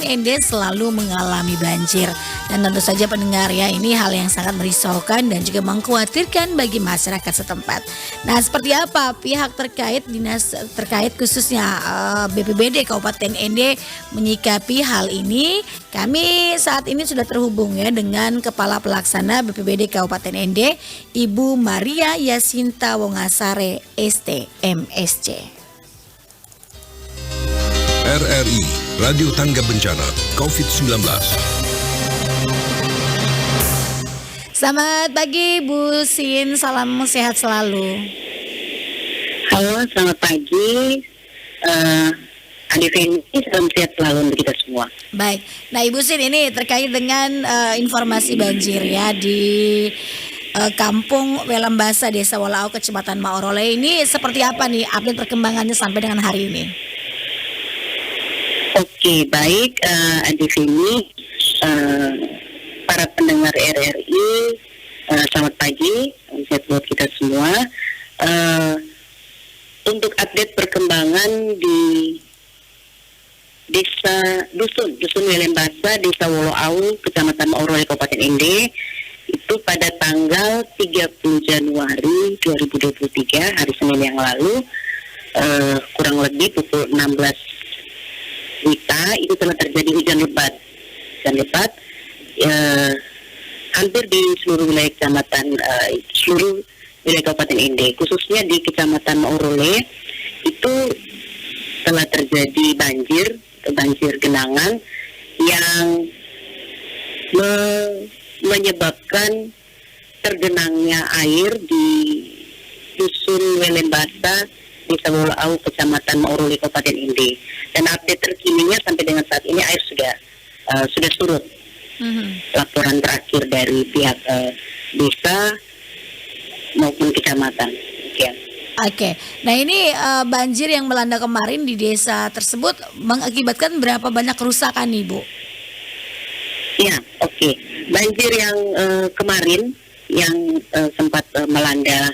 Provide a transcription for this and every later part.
ND selalu mengalami banjir. Dan tentu saja pendengar ya, ini hal yang sangat merisaukan dan juga mengkhawatirkan bagi masyarakat setempat. Nah, seperti apa pihak terkait, dinas terkait khususnya BPBD Kabupaten ND menyikapi hal ini? Kami saat ini sudah terhubung ya dengan Kepala Pelaksana BPBD Kabupaten ND, Ibu Maria Yasinta Wongasare ST MSC. RRI Radio Tangga Bencana COVID-19. Selamat pagi Bu Sin, salam sehat selalu. Halo, selamat pagi. Adi Feni, salam sehat selalu untuk kita semua. Baik, nah Ibu Sin, ini terkait dengan informasi banjir ya di Kampung Welembasa, Desa Wolau, Kecamatan Maorole. Ini seperti apa nih update perkembangannya sampai dengan hari ini? Oke, baik, Adi Feni, para pendengar RRI, selamat pagi, salam sehat buat kita semua. Untuk update perkembangan di Dusun Welembasa, Desa Wolau, Kecamatan Maorole, Kabupaten ND, itu pada tanggal 30 Januari 2023, hari Senin yang lalu, kurang lebih pukul 16 WITA, itu telah terjadi hujan lebat. Hampir di seluruh wilayah kecamatan, seluruh wilayah Kabupaten ND, khususnya di Kecamatan Maorole, itu telah terjadi banjir genangan yang menyebabkan tergenangnya air di Dusun Welembasa, Desa Wolau, Kecamatan Maorole, Kabupaten ND. Dan update terkininya sampai dengan saat ini air sudah surut. Laporan terakhir dari pihak desa maupun kecamatan. Oke, nah ini banjir yang melanda kemarin di desa tersebut mengakibatkan berapa banyak kerusakan nih Bu? Ya, oke. Banjir yang kemarin yang sempat melanda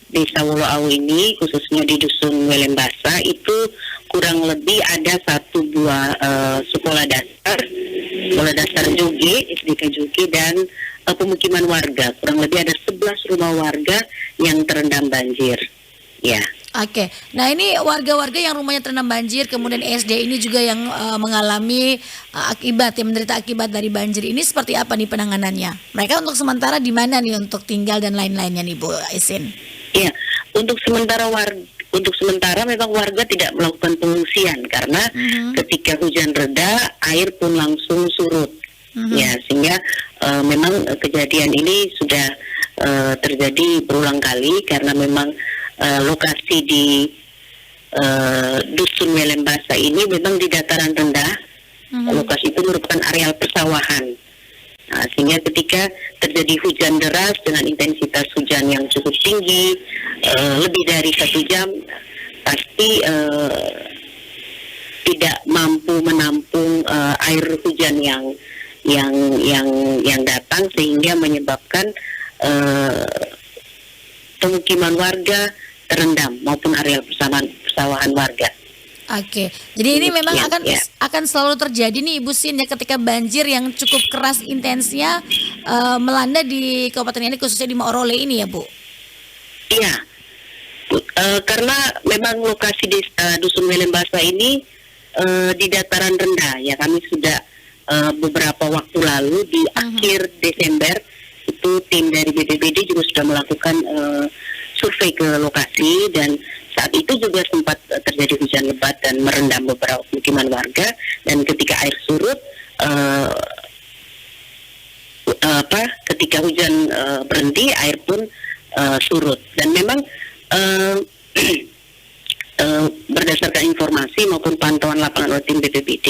Desa Wolau ini, khususnya di Dusun Welembasa, itu kurang lebih ada satu buah sekolah dasar Joge, SDK Joge, dan pemukiman warga. Kurang lebih ada 11 rumah warga yang terendam banjir. Ya. Oke, nah ini warga-warga yang rumahnya terendam banjir, kemudian SD ini juga yang mengalami menderita akibat dari banjir ini, seperti apa nih penanganannya? Mereka untuk sementara di mana nih untuk tinggal dan lain-lainnya nih Bu Isin? Ya, untuk sementara memang warga tidak melakukan pengungsian karena ketika hujan reda air pun langsung surut. Ya, sehingga memang kejadian ini sudah terjadi berulang kali karena memang lokasi di Dusun Welembasa ini memang di dataran rendah. Lokasi itu merupakan areal persawahan. Nah, sehingga ketika terjadi hujan deras dengan intensitas hujan yang cukup tinggi, lebih dari 1 jam, pasti tidak mampu menampung air hujan yang datang, sehingga menyebabkan pemukiman warga terendam maupun areal persawahan warga. Oke, jadi ini memang akan selalu terjadi nih Ibu Sin ya, ketika banjir yang cukup keras intensnya melanda di Kabupaten ini, khususnya di Maorole ini ya Bu? Iya, karena memang lokasi di Dusun Welembasa ini di dataran rendah ya. Kami sudah beberapa waktu lalu di akhir Desember itu tim dari BPBD juga sudah melakukan survei ke lokasi, dan saat itu juga sempat terjadi hujan lebat dan merendam beberapa pemukiman warga, dan ketika air surut, ketika hujan berhenti, air pun surut. Dan memang berdasarkan informasi maupun pantauan lapangan oleh tim BPBD,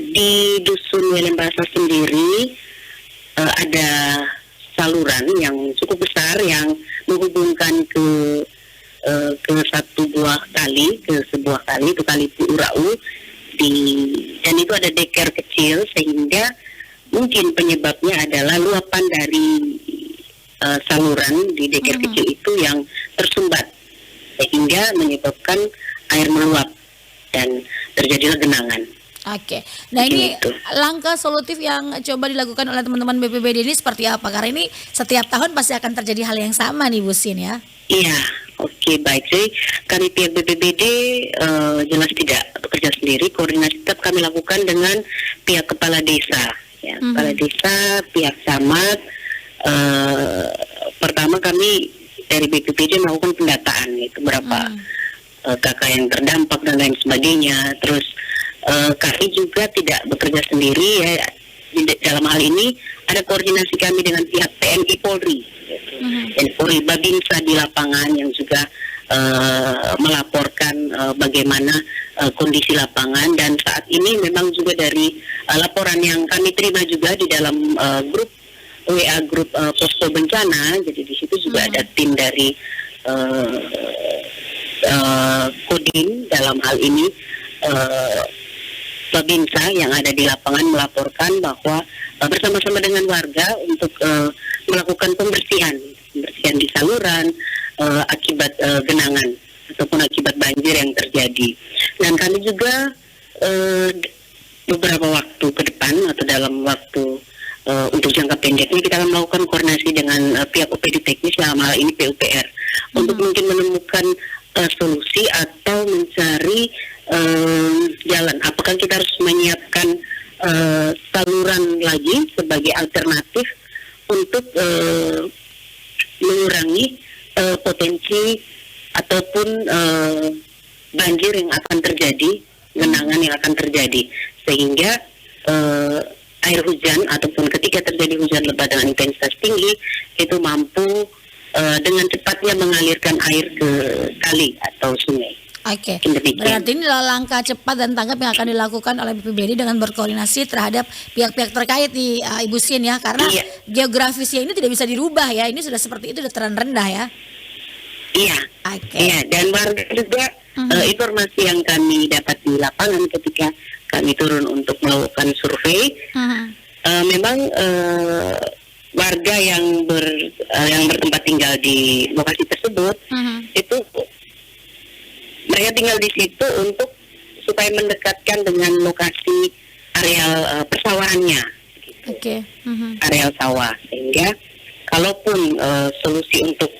di Dusun Welembasa sendiri ada saluran yang cukup besar yang menghubungkan ke sebuah kali itu Kali Urau, dan itu ada deker kecil, sehingga mungkin penyebabnya adalah luapan dari saluran di deker kecil itu yang tersumbat sehingga menyebabkan air meluap, dan terjadilah genangan. Oke. Nah ini Gitu. langkah solutif yang coba dilakukan oleh teman-teman BPBD ini seperti apa? Karena ini setiap tahun pasti akan terjadi hal yang sama nih Bu Sin ya. Iya, oke, baik. Jadi kami pihak BPBD jelas tidak bekerja sendiri. Koordinasi tetap kami lakukan dengan pihak kepala desa, ya, kepala desa, pihak camat. Pertama kami dari BPBD melakukan pendataan, itu berapa kakak yang terdampak dan lain sebagainya. Terus kami juga tidak bekerja sendiri ya. Dalam hal ini ada koordinasi kami dengan pihak TNI Polri, TNI Polri Babinsa di lapangan yang juga melaporkan bagaimana kondisi lapangan. Dan saat ini memang juga dari laporan yang kami terima juga di dalam grup WA grup posko bencana, jadi di situ juga ada tim dari Kodim dalam hal ini Babinsa yang ada di lapangan melaporkan bahwa bersama-sama dengan warga untuk melakukan pembersihan di saluran akibat genangan ataupun akibat banjir yang terjadi. Dan kami juga beberapa waktu ke depan atau dalam waktu untuk jangka pendeknya kita akan melakukan koordinasi dengan pihak OPD teknis dalam hal ini PUPR untuk mungkin menemukan solusi atau mencari jalan. Apakah kita harus menyiapkan saluran lagi sebagai alternatif untuk mengurangi potensi ataupun banjir yang akan terjadi, genangan yang akan terjadi, sehingga air hujan ataupun ketika terjadi hujan lebat dengan intensitas tinggi itu mampu dengan cepatnya mengalirkan air ke kali atau sungai. Oke, Demikian. berarti ini adalah langkah cepat dan tanggap yang akan dilakukan oleh BPBD dengan berkoordinasi terhadap pihak-pihak terkait nih Ibu Sin ya, karena Iya. geografisnya ini tidak bisa dirubah ya, ini sudah seperti itu, dataran rendah ya. Iya, Oke. iya, dan warga juga informasi yang kami dapat di lapangan ketika kami turun untuk melakukan survei, memang warga yang bertempat tinggal di lokasi tersebut itu mereka tinggal di situ untuk supaya mendekatkan dengan lokasi areal persawahannya, Oke. areal sawah, sehingga kalaupun solusi untuk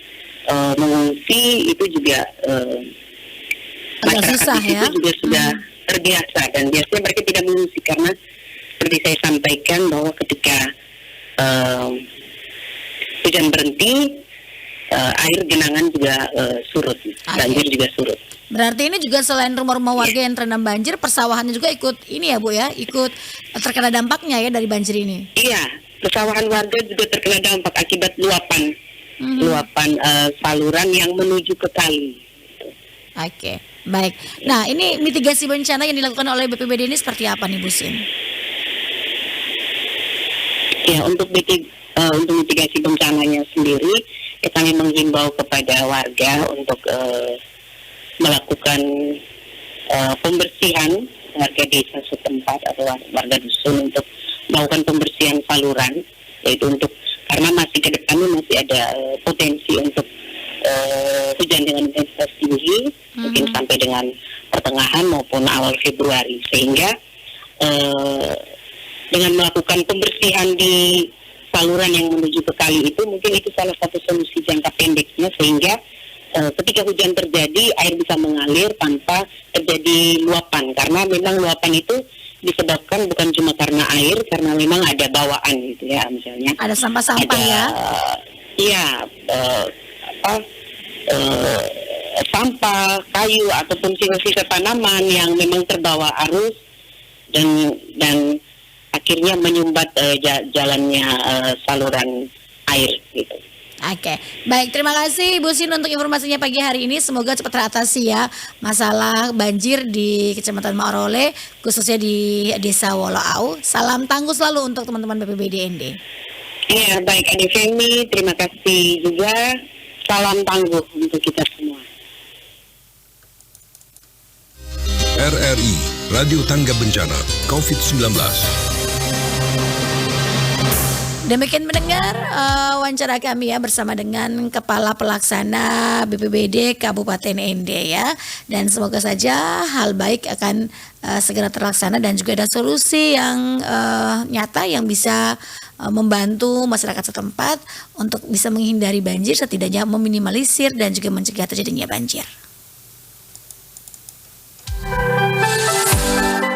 mengungsi itu juga Agak masyarakat susah di situ ya. juga sudah terbiasa, dan biasanya mereka tidak mengungsi karena seperti saya sampaikan bahwa ketika hujan berhenti air genangan juga surut, banjir juga surut. Berarti ini juga selain rumah-rumah warga yang terendam banjir, persawahannya juga ikut ini ya Bu ya, ikut terkena dampaknya ya dari banjir ini. Iya, persawahan warga juga terkena dampak akibat luapan saluran yang menuju ke kali. Oke, baik. Nah ini mitigasi bencana yang dilakukan oleh BPBD ini seperti apa nih Bu Sin? Ya, untuk mitigasi bencananya sendiri, kami menghimbau kepada warga untuk melakukan pembersihan, warga desa setempat atau warga dusun untuk melakukan pembersihan saluran, yaitu untuk karena masih ke depannya masih ada potensi untuk hujan dengan intensitas tinggi, mungkin sampai dengan pertengahan maupun awal Februari, sehingga dengan melakukan pembersihan di saluran yang menuju ke kali itu mungkin itu salah satu solusi jangka pendeknya, sehingga ketika hujan terjadi air bisa mengalir tanpa terjadi luapan, karena memang luapan itu disebabkan bukan cuma karena air, karena memang ada bawaan gitu ya, misalnya Ada sampah-sampah ya? Iya, sampah, kayu ataupun sisa-sisa tanaman yang memang terbawa arus dan akhirnya menyumbat jalannya saluran air gitu. Oke, baik, terima kasih Bu Sin untuk informasinya pagi hari ini. Semoga cepat teratasi ya masalah banjir di Kecamatan Maorole, khususnya di Desa Woloau. Salam tangguh selalu untuk teman-teman BPBD. Iya, baik Adi Femi, terima kasih juga. Salam tangguh untuk kita semua. RRI, Radio Tangga Bencana, COVID-19. Demikian mendengar wawancara kami ya bersama dengan Kepala Pelaksana BPBD Kabupaten ND ya. Dan semoga saja hal baik akan segera terlaksana dan juga ada solusi yang nyata yang bisa membantu masyarakat setempat untuk bisa menghindari banjir, setidaknya meminimalisir dan juga mencegah terjadinya banjir.